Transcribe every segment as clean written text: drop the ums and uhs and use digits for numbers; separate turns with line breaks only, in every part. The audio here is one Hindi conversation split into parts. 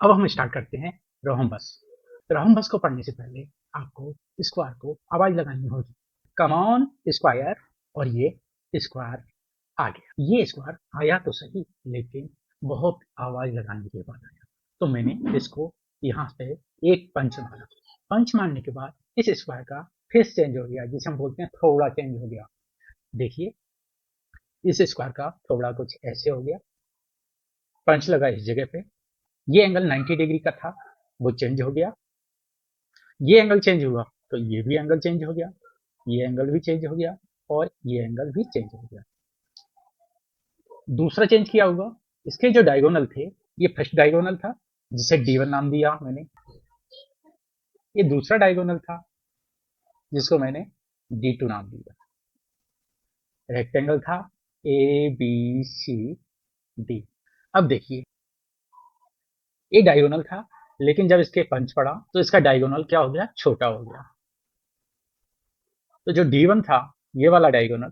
अब हम स्टार्ट करते हैं रोहम्बस। रोहम्बस को पढ़ने से पहले आपको स्क्वायर को आवाज लगानी होगी। Come on square. और ये स्क्वायर आ गया। ये स्क्वायर आया तो सही, लेकिन बहुत आवाज लगाने के बाद आया, तो मैंने इसको यहाँ पे एक पंच मारा। पंच मारने के बाद इस स्क्वायर का फेस चेंज हो गया, जिसे हम बोलते हैं थोड़ा चेंज हो गया। देखिए, इस स्क्वायर का थोड़ा कुछ ऐसे हो गया, पंच लगा इस जगह पे। ये एंगल 90 डिग्री का था, वो चेंज हो गया। ये एंगल चेंज हुआ तो ये भी एंगल चेंज हो गया, ये एंगल भी चेंज हो गया, और ये एंगल भी चेंज हो गया। दूसरा चेंज किया होगा, इसके जो डायगोनल थे, ये फर्स्ट डायगोनल था जिसे D1 नाम दिया मैंने। ये दूसरा डायगोनल था जिसको मैंने D2 नाम दिया। रेक्टेंगल था ABCD। अब देखिए, ये डायगोनल था, लेकिन जब इसके पंच पड़ा तो इसका डायगोनल क्या हो गया, छोटा हो गया। तो जो D1 था, ये वाला डायगोनल,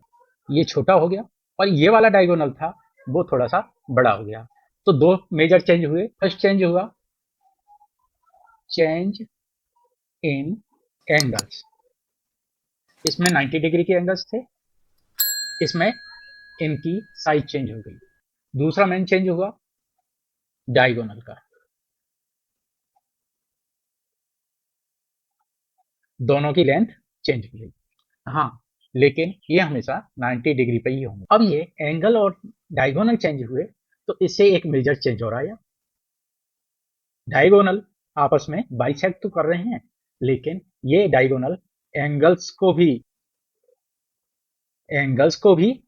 ये छोटा हो गया, और ये वाला डायगोनल था, वो थोड़ा सा बड़ा हो गया। तो दो मेजर चेंज हुए। फर्स्ट चेंज हुआ चेंज इन एंगल्स। इसमें 90 डिग्री के एंगल्स थे, इसमें इनकी साइज चेंज हो गई। दूसरा मेन चेंज हुआ डायगोनल का। दोनों की लेंथ चेंज हो गई। हाँ, लेकिन ये हमेशा 90 डिग्री पे ही होंगे। अब ये एंगल और डायगोनल चेंज हुए, तो इससे एक मेजर चेंज हो रहा है। डायगोनल आपस में बाइसेक्ट तो कर रहे हैं, लेकिन ये डायगोनल एंगल्स को भी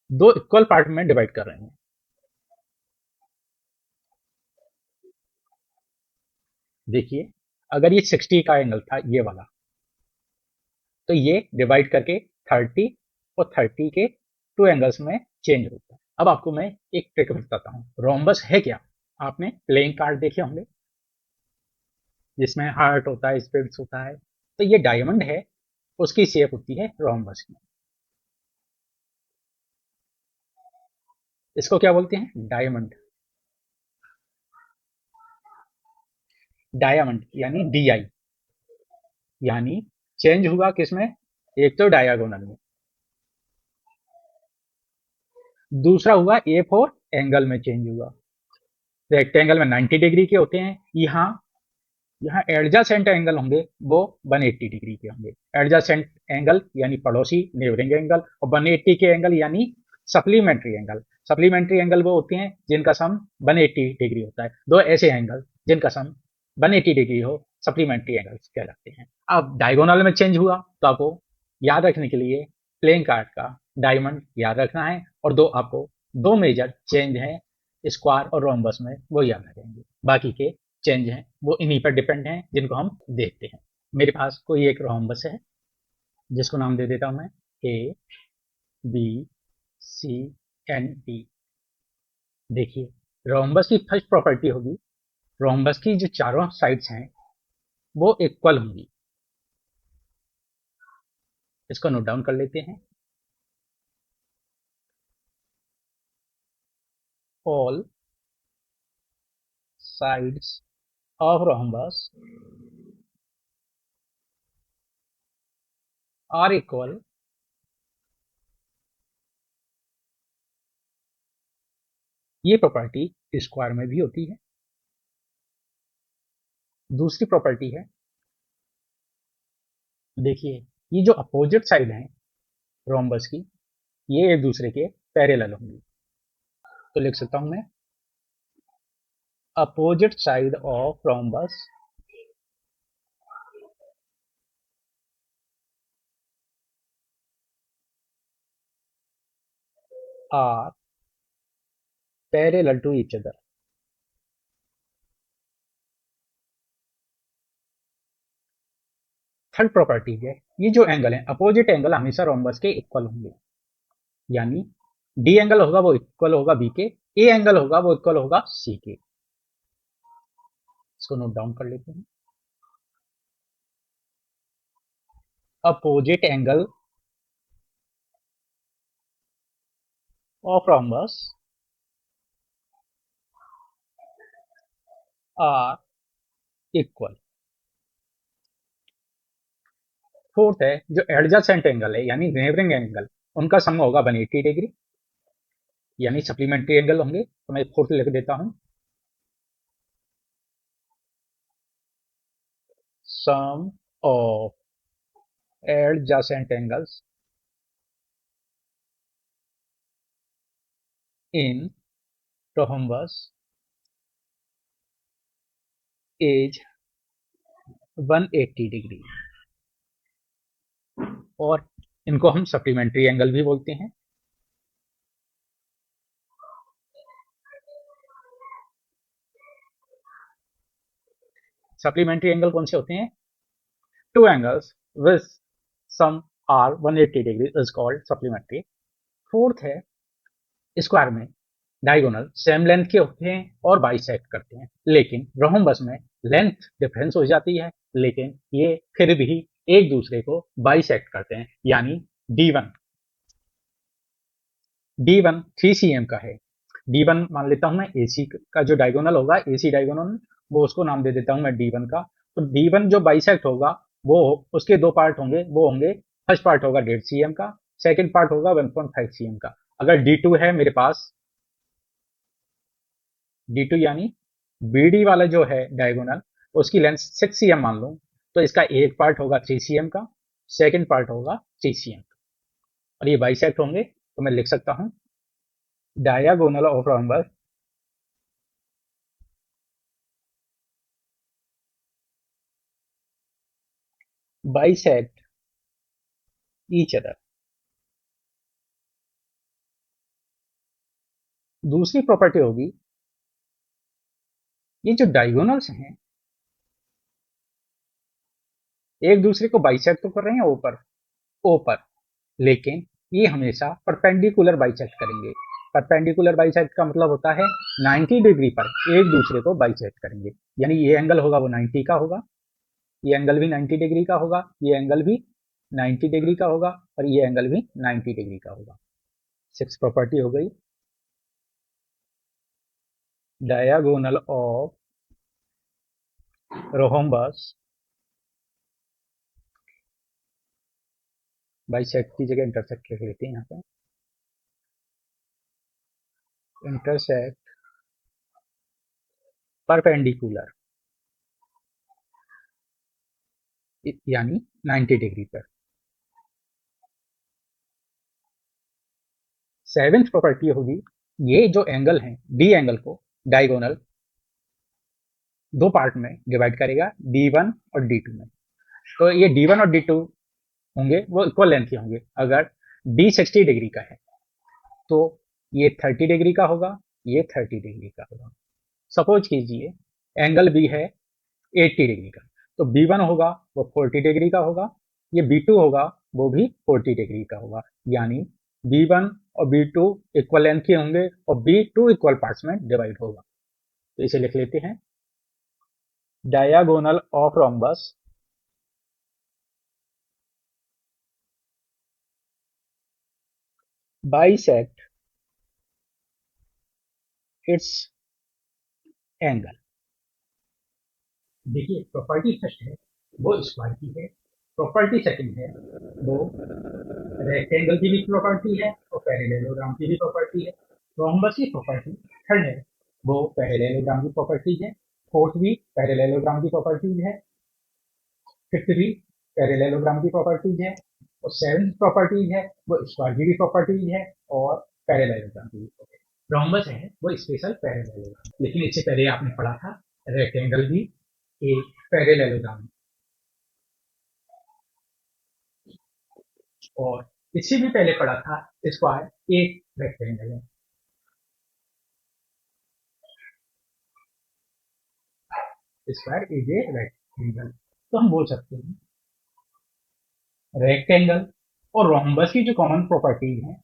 दो इक्वल पार्ट में डिवाइड कर रहे हैं। देखिए, अगर ये 60 का एंगल था, ये वाला, तो ये डिवाइड करके 30 और 30 के टू एंगल्स में चेंज होता है। अब आपको मैं एक ट्रिक बताता हूँ। रोम्बस है क्या? आपने प्लेइंग कार्ड देखे होंगे, जिसमें हार्ट होता है, स्पिरिट्स होता है, तो ये डायमंड है, उसकी शेप होती है रोम्बस की। इसको क्या बोलते हैं? डायमंड। डायमंड यानी DI, यानी चेंज हुआ किसमें? एक तो डायगोनल में, दूसरा हुआ A4 एंगल में चेंज हुआ। रेक्टेंगल में 90 डिग्री के होते हैं, यहाँ यहाँ एडजासेंट एंगल होंगे वो 180 डिग्री के होंगे। एडजासेंट एंगल यानी पड़ोसी, नेबरिंग एंगल, और 180 के एंगल यानी सप्लीमेंट्री एंगल। सप्लीमेंट्री एंगल वो होते हैं जिनका सम 180 डिग्री होता है। दो ऐसे एंगल जिनका सम 180 डिग्री हो, सप्लीमेंट्री एंगल्स कहलाते हैं। अब डायगोनल में चेंज हुआ, तो आपको याद रखने के लिए प्लेइंग कार्ड का डायमंड याद रखना है, और आपको दो मेजर चेंज हैं स्क्वायर और रोम्बस में, वो याद रखेंगे। बाकी के चेंज हैं वो इन्हीं पर डिपेंड हैं, जिनको हम देखते हैं। मेरे पास कोई एक रोम्बस है, जिसको नाम दे देता हूं मैं ABCND। देखिए, रोम्बस की फर्स्ट प्रॉपर्टी होगी, रोम्बस की जो चारों साइड्स हैं वो इक्वल होंगी। इसको नोट डाउन कर लेते हैं। All sides of rhombus are equal. ये प्रॉपर्टी स्क्वायर में भी होती है। दूसरी प्रॉपर्टी है, देखिए, ये जो अपोजिट साइड है रोम्बस की, ये एक दूसरे के पैरेलल होंगी। तो लिख सकता हूं मैं, opposite side of rhombus are parallel to each other. Third property है, ये जो एंगल है, अपोजिट एंगल हमेशा रोम्बस के इक्वल होंगे। यानी डी एंगल होगा वो इक्वल होगा बी के, ए एंगल होगा वो इक्वल होगा सी के। इसको नोट डाउन कर लेते हैं। Opposite angle of rhombus are equal. Fourth है जो एडजेसेंट एंगल है यानी नेबरिंग एंगल, उनका सम होगा 180 डिग्री, यानी सप्लीमेंट्री एंगल होंगे। तो मैं फोर्थ लिख देता हूं, sum of adjacent angles in rhombus is 180 degree, और इनको हम सप्लीमेंट्री एंगल भी बोलते हैं। सप्लीमेंट्री एंगल कौन से होते हैं? Two angles with sum are 180 degree is called supplementary. Fourth है स्क्वायर में डायगोनल सेम लेंथ के होते हैं और बाइसेक्ट करते हैं, लेकिन रोहम्बस में लेंथ डिफरेंस हो जाती है, लेकिन ये फिर भी एक दूसरे को बाइसेक्ट करते हैं, यानी D1 3 cm का है। D1 मान लेता हूं मैं AC का जो डायगोनल होगा, AC डायगोनल, वो उसको नाम दे देता हूं मैं D1 का। तो D1 जो बाइसेक्ट होगा वो उसके दो पार्ट होंगे, वो होंगे फर्स्ट पार्ट होगा 1.5 cm का, सेकंड पार्ट होगा 1.5 cm का। अगर D2 है मेरे पास, D2 यानी BD वाला जो है डायगोनल, उसकी लेंथ 6 cm मान लूं, तो इसका एक पार्ट होगा 3 cm का, सेकंड पार्ट होगा 3 cm का, और ये बाइसेक्ट होंगे। तो मैं लिख सकता हूं diagonal of rhombus bisect each other. दूसरी प्रॉपर्टी होगी, ये जो डायगोनल्स हैं एक दूसरे को बाइसेक्ट तो कर रहे हैं ऊपर ऊपर, लेकिन ये हमेशा परपेंडिकुलर बाइसेक्ट करेंगे। परपेंडिकुलर बाइसेक्ट का मतलब होता है 90 डिग्री पर एक दूसरे को बाइसेक्ट करेंगे, यानी ये एंगल होगा वो 90 का होगा, ये एंगल भी 90 डिग्री का होगा, ये एंगल भी 90 डिग्री का होगा, और ये एंगल भी 90 डिग्री का होगा। 6 प्रॉपर्टी हो गई। डायगोनल ऑफ रोहम्बस बाइसेक्ट की जगह इंटरसेक्ट लिख लेते हैं यहाँ पे, इंटरसेक्ट परपेंडिकुलर यानी 90 डिग्री पर। सेवेंथ प्रॉपर्टी होगी, ये जो एंगल है डी एंगल को डायगोनल दो पार्ट में डिवाइड करेगा, D1 और D2 में। तो ये D1 और D2 होंगे वो इक्वल लेंथ के होंगे। अगर D 60 डिग्री का है तो ये 30 डिग्री का होगा, ये 30 डिग्री का होगा। सपोज कीजिए एंगल बी है 80 डिग्री का, तो B1 होगा वो 40 डिग्री का होगा, ये B2 होगा वो भी 40 डिग्री का होगा, यानी B1 और B2 इक्वल लेंथ के होंगे और B2 इक्वल पार्ट्स में डिवाइड होगा। तो इसे लिख लेते हैं, diagonal of rhombus bisect it's angle. देखिए प्रॉपर्टी फर्स्ट है वो स्क्वायर की है, प्रॉपर्टी सेकंड है वो रेक्टेंगल की भी प्रॉपर्टी है और पैरेललोग्राम की भी प्रॉपर्टी है। रोम्बस की प्रॉपर्टी थर्ड है वो पैरेललोग्राम की प्रॉपर्टी है, फोर्थ भी पैरेललोग्राम की प्रॉपर्टीज है, फिफ्थ भी पैरेललोग्राम की प्रॉपर्टीज है, और सेवंथ प्रॉपर्टीज है वो स्क्वायर की भी प्रॉपर्टीज है और पैरेललोग्राम की भी प्रॉपर्टी। रोम्बस है वो स्पेशल पैरेललोग्राम, लेकिन इससे पहले आपने पढ़ा था रेक्टेंगल भी एक पैरेललोग्राम, और इससे भी पहले पढ़ा था स्क्वायर एक रेक्टेंगल है। Square is a rectangle. तो हम बोल सकते हैं रेक्टेंगल और रोम्बस की जो कॉमन प्रॉपर्टीज है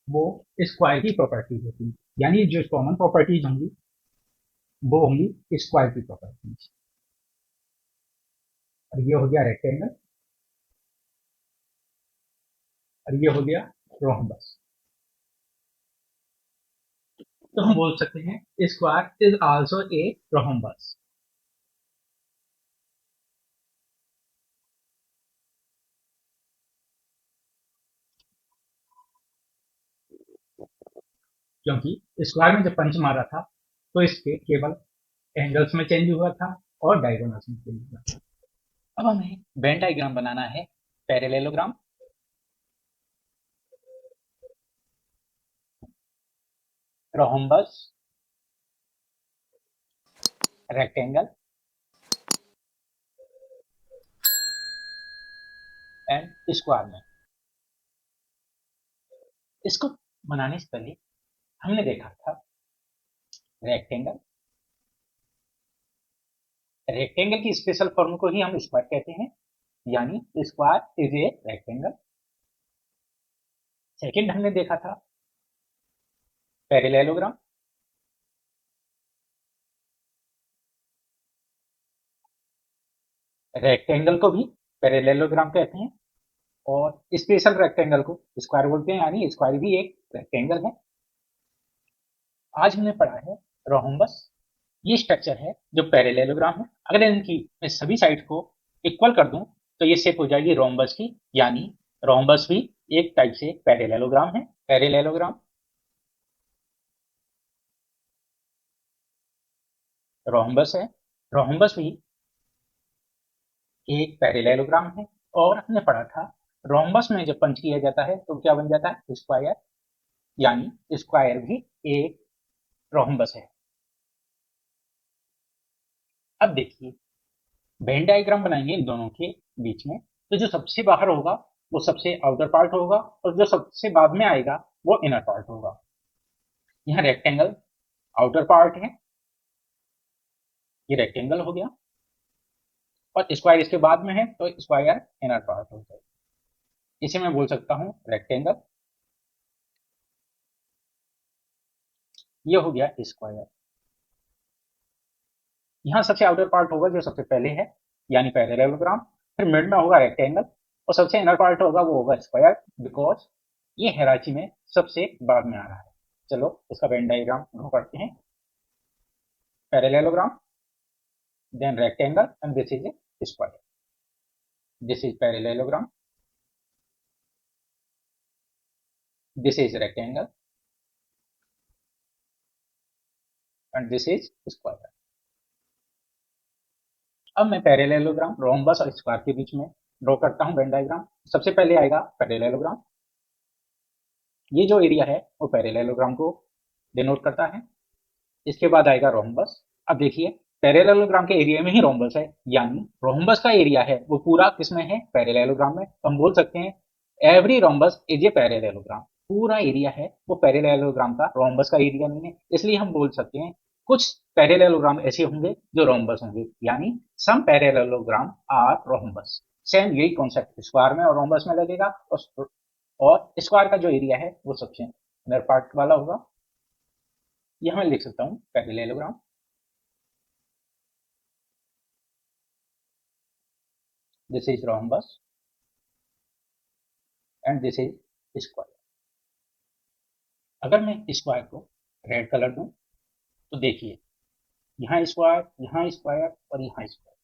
वो स्क्वायर की प्रॉपर्टीज होती है, यानी जो कॉमन प्रॉपर्टीज होंगी वो होंगी स्क्वायर की प्रॉपर्टीज। और ये हो गया रेक्टेंगल और ये हो गया रोम्बस। तो हम बोल सकते हैं square is also a rhombus. क्योंकि स्क्वायर में जब पंच मारा था तो इसके केवल एंगल्स में चेंज हुआ था और डायगोनल्स में चेंज हुआ था। अब हमें वेन डायग्राम बनाना है, parallelogram. Rhombus, rectangle and square में। इसको बनाने से पहले हमने देखा था रेक्टेंगल। रेक्टेंगल की स्पेशल फॉर्म को ही हम स्क्वायर कहते हैं, यानी square is a rectangle. Second हमने देखा था पैरेललोग्राम। रेक्टेंगल को भी पैरेललोग्राम कहते हैं और स्पेशल रेक्टेंगल को स्क्वायर बोलते हैं, यानी स्क्वायर भी एक रेक्टेंगल है। आज हमने पढ़ा है रोम्बस। ये स्ट्रक्चर है जो पैरेललोग्राम है। अगर इनकी मैं सभी साइड को इक्वल कर दूं तो ये शेप हो जाएगी रोम्बस की, यानी रोम्बस भी एक टाइप से पैरेललोग्राम है। पैरेललोग्राम रोम्बस है, रोम्बस भी एक पैरेललोग्राम है। और हमने पढ़ा था रोम्बस में जब पंच किया जाता है तो क्या बन जाता है, स्क्वायर, यानी स्क्वायर भी एक रोम्बस है। अब देखिए वेन डायग्राम बनाएंगे इन दोनों के बीच में, तो जो सबसे बाहर होगा वो सबसे आउटर पार्ट होगा और जो सबसे बाद में आएगा वो इनर पार्ट होगा। यहाँ रेक्टेंगल आउटर पार्ट है, ये रेक्टेंगल हो गया, और स्क्वायर इसके बाद में है तो स्क्वायर इनर पार्ट हो जाएगा। इसे मैं बोल सकता हूँ रेक्टेंगल। ये हो गया स्क्वायर। यहाँ सबसे आउटर पार्ट होगा जो सबसे पहले है, यानी पैरेललोग्राम। फिर मिड में होगा रेक्टेंगल और सबसे इनर पार्ट होगा वो होगा स्क्वायर, बिकॉज ये हायरार्की में सबसे बाद में आ रहा है। चलो इसका वेन डायग्राम ड्रॉ करते हैं। Parallelogram, then rectangle, and this is a square. This is parallelogram, this is rectangle, and this is square. अब मैं पैरेललोग्राम रोम्बस और स्क्वायर के बीच में ड्रॉ करता हूँ वेन डायग्राम। सबसे पहले आएगा पैरेललोग्राम। ये जो एरिया है वो पैरेललोग्राम को डिनोट करता है। इसके बाद आएगा रोम्बस। अब देखिए पैरेललोग्राम के एरिया में ही रोम्बस है, यानी रोम्बस का एरिया है वो पूरा किसमें है, पैरेललोग्राम में। तो हम बोल सकते हैं every rhombus is a parallelogram. पूरा एरिया है वो पैरेललोग्राम का, रोम्बस का एरिया नहीं है। इसलिए हम बोल सकते हैं कुछ पैरेललोग्राम ऐसे होंगे जो रोम्बस होंगे, यानी सम पैरेललोग्राम आर रोम्बस। सेम यही कॉन्सेप्ट स्क्वायर में और रोम्बस में लगेगा, और स्क्वायर का जो एरिया है वो सबसे इनर पार्ट वाला होगा। यह मैं लिख सकता हूँ parallelogram. This is rhombus and this is square. अगर मैं स्क्वायर को रेड कलर दूं तो देखिए यहाँ स्क्वायर, यहाँ स्क्वायर और यहाँ स्क्वायर।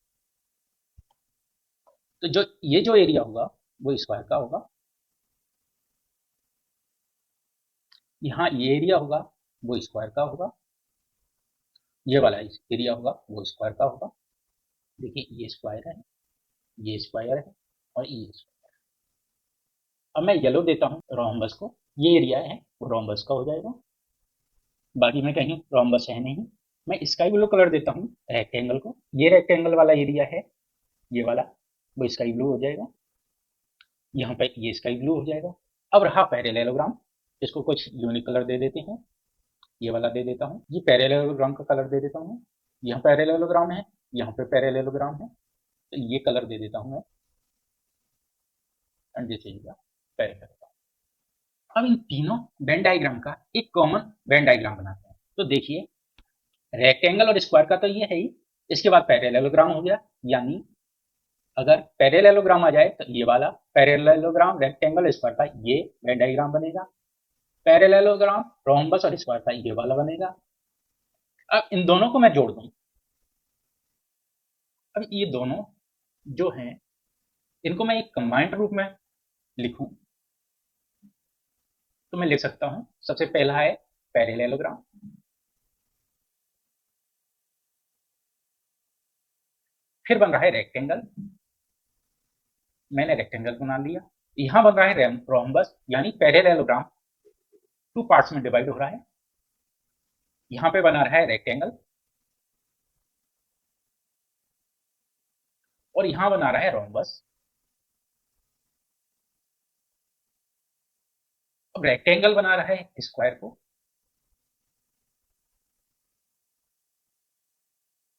तो जो ये जो एरिया होगा वो स्क्वायर का होगा। यहाँ ये एरिया होगा वो स्क्वायर का होगा। ये वाला एरिया होगा वो स्क्वायर का होगा। देखिए ये स्क्वायर है, ये स्क्वायर है और ये स्क्वायर। अब मैं येलो देता हूँ रोम्बस को, ये एरिया है वो रोम्बस का हो जाएगा, बाकी में कहीं रोम्बस है नहीं। मैं स्काई ब्लू कलर देता हूँ रेक्टेंगल को, ये रेक्टेंगल वाला एरिया है, ये वाला वो स्काई ब्लू हो जाएगा। यहाँ पे ये स्काई ब्लू हो जाएगा। अब रहा पैरेललोग्राम, इसको कुछ यूनिक कलर दे देते हैं। ये वाला दे देता हूँ, ये पैरेललोग्राम का कलर दे देता हूँ। यहाँ पैरेललोग्राम है, यहाँ पे पैरेललोग्राम है, तो ये कलर दे देता हूँ मैं, and this is the parallelogram. अब इन तीनों वेन डायग्राम का एक कॉमन वेन डायग्राम बनाते हैं। तो देखिए रेक्टेंगल और स्क्वायर का तो ये है ही, इसके बाद पैरेललोग्राम हो गया, यानी अगर पैरेललोग्राम आ जाए तो ये वाला पैरेललोग्राम रेक्टेंगल स्क्वायर का ये वेन डायग्राम बनेगा। पैरेललोग्राम, रोम्बस और स्क्वायर का ये वाला बनेगा। अब इन दोनों को मैं जोड़ दूं। अब ये दोनों जो हैं इनको मैं एक कंबाइंड रूप में लिखूं तो मैं लिख सकता हूं, सबसे पहला है पैरेललोग्राम, फिर बन रहा है रेक्टेंगल, मैंने रेक्टेंगल बना लिया। यहां बन रहा है रोम्बस, यानी पैरेललोग्राम टू पार्ट्स में डिवाइड हो रहा है। यहां पे बना रहा है रेक्टेंगल और यहां बना रहा है रोम्बस। अब रेक्टेंगल बना रहा है स्क्वायर को,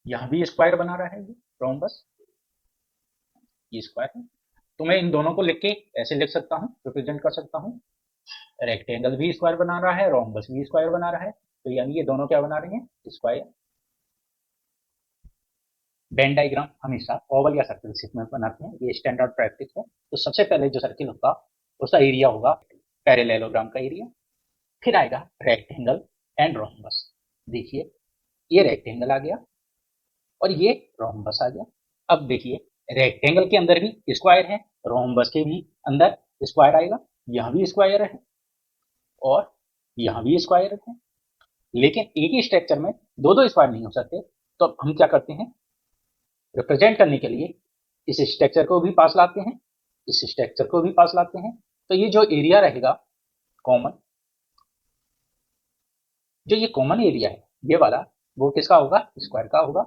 यहां भी स्क्वायर बना रहा है ये रोम्बस, ये स्क्वायर है। तो मैं इन दोनों को लिख के ऐसे लिख सकता हूं, रिप्रेजेंट कर सकता हूं, रेक्टेंगल भी स्क्वायर बना रहा है, रोम्बस भी स्क्वायर बना रहा है, तो यानी ये दोनों क्या बना रहे हैं, स्क्वायर। वेन डायग्राम हमेशा ओवल या सर्कल शेप में बनाते हैं, ये स्टैंडर्ड प्रैक्टिस है। तो सबसे पहले जो सर्किल होगा उसका एरिया होगा पैरेललोग्राम का एरिया, फिर आएगा रेक्टेंगल एंड रोम्बस। देखिए ये रेक्टेंगल आ गया और ये रोम्बस आ गया। अब देखिए रेक्टेंगल के अंदर भी स्क्वायर है, रोम्बस के भी अंदर स्क्वायर आएगा, यहाँ भी स्क्वायर है और यहाँ भी स्क्वायर है, लेकिन एक ही स्ट्रक्चर में दो दो स्क्वायर नहीं हो सकते। तो अब हम क्या करते हैं, रिप्रेजेंट करने के लिए इस स्ट्रक्चर को भी पास लाते हैं, इस स्ट्रक्चर को भी पास लाते हैं। तो ये जो एरिया रहेगा कॉमन, जो ये कॉमन एरिया है ये वाला, वो किसका होगा, स्क्वायर का होगा।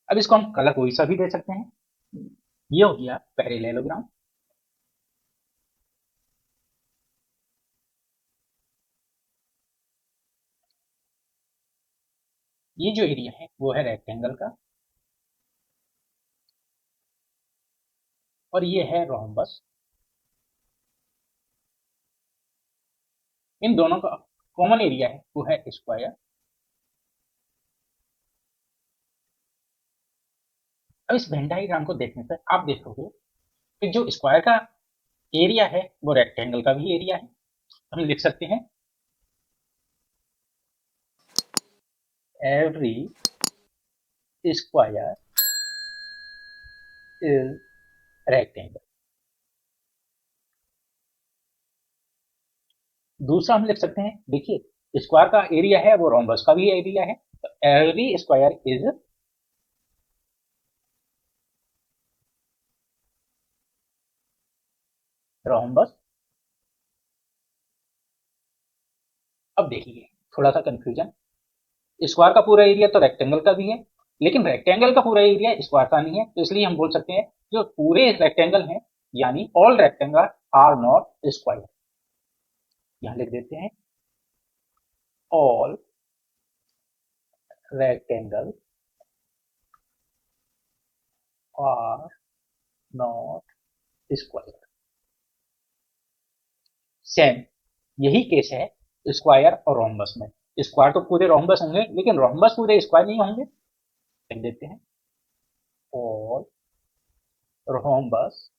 अब इसको हम कलर कोई सा भी दे सकते हैं। ये हो गया पैरेललोग्राम। ये जो एरिया है वो है रेक्टेंगल का और ये है रोम्बस। इन दोनों का कॉमन एरिया है वो है स्क्वायर। अब इस वेन डायग्राम को देखने पर आप देखोगे कि जो स्क्वायर का एरिया है वो रेक्टेंगल का भी एरिया है। हम लिख सकते हैं एवरी स्क्वायर इज रेक्टेंगल। दूसरा हम लिख सकते हैं, देखिए स्क्वायर का एरिया है वो रोम्बस का भी एरिया है, तो एवरी स्क्वायर इज रोम्बस। अब देखिए थोड़ा सा कंफ्यूजन, स्क्वायर का पूरा एरिया तो रेक्टेंगल का भी है, लेकिन रेक्टेंगल का पूरा एरिया स्क्वायर का नहीं है, तो इसलिए हम बोल सकते हैं जो पूरे रेक्टेंगल हैं यानी all rectangle are not square. यहां लिख देते हैं all rectangle are not square. Same यही केस है स्क्वायर और रोम्बस में। स्क्वायर तो पूरे रोम्बस होंगे लेकिन रोम्बस पूरे स्क्वायर नहीं होंगे। लिख देते हैं all rhombus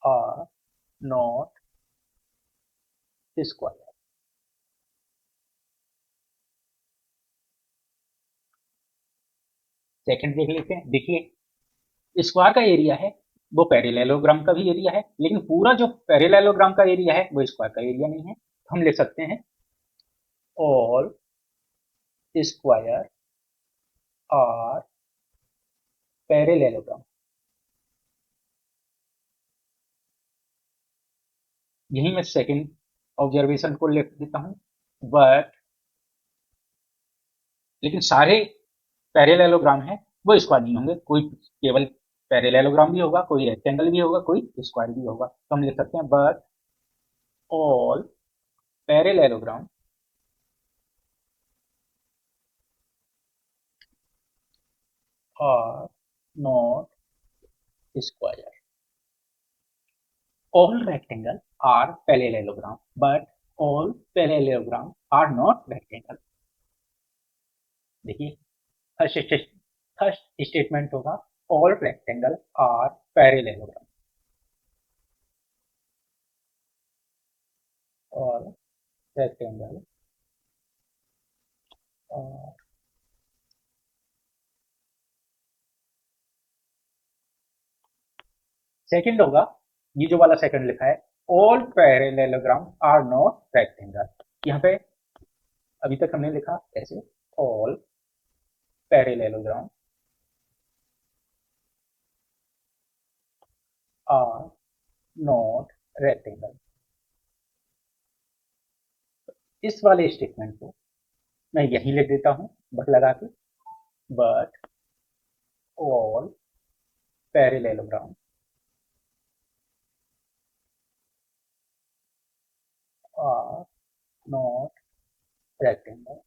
are not square. Second देख लेते हैं, देखिए स्क्वायर का एरिया है वो पैरेललोग्राम का भी एरिया है, लेकिन पूरा जो पैरेललोग्राम का एरिया है वो स्क्वायर का एरिया नहीं है। तो हम लिख सकते हैं ऑल स्क्वायर आर पैरेललोग्राम। यही मैं सेकंड ऑब्जर्वेशन को लिख देता हूं, बट लेकिन सारे पैरेललोग्राम है वो स्क्वायर नहीं होंगे, कोई केवल पैरेललोग्राम भी होगा, कोई रेक्टेंगल भी होगा, कोई स्क्वायर भी होगा। तो हम लिख सकते हैं but all parallelogram are not square. All rectangle are parallelogram, but all parallelogram are not rectangle। देखिए फर्स्ट स्टेटमेंट होगा all rectangle are parallelogram। और रेक्टेंगल और सेकंड होगा, ये जो वाला सेकंड लिखा है, all parallelogram are not rectangle. यहाँ पे अभी तक हमने लिखा ऐसे, all parallelogram are not rectangle. इस वाले स्टेटमेंट को मैं यही लिख देता हूं बट लगा के, but all parallelogram are not rectangle.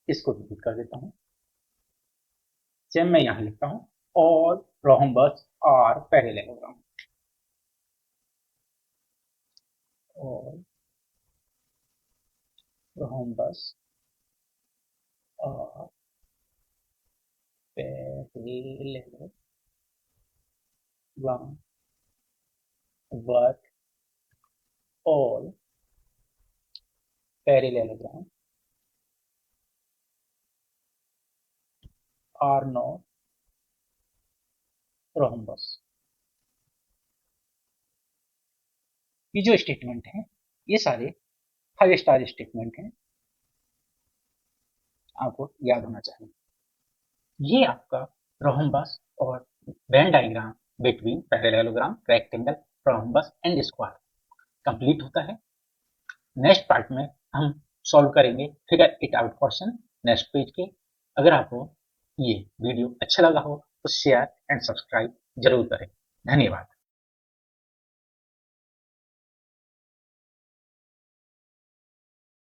इसको रिपीट कर देता हूं, सेम मैं यहां लिखता हूं, all rhombus are parallelogram, all rhombus are parallelogram but all parallelogram are not rhombus। ये जो स्टेटमेंट है ये सारे 5 स्टार स्टेटमेंट हैं, आपको याद होना चाहिए। ये आपका रोम्बस और Venn diagram between parallelogram, rectangle, rhombus and square complete होता है। नेक्स्ट पार्ट में हम सॉल्व करेंगे figure it out question next page के। अगर आपको ये वीडियो अच्छा लगा हो तो शेयर एंड सब्सक्राइब जरूर करें। धन्यवाद।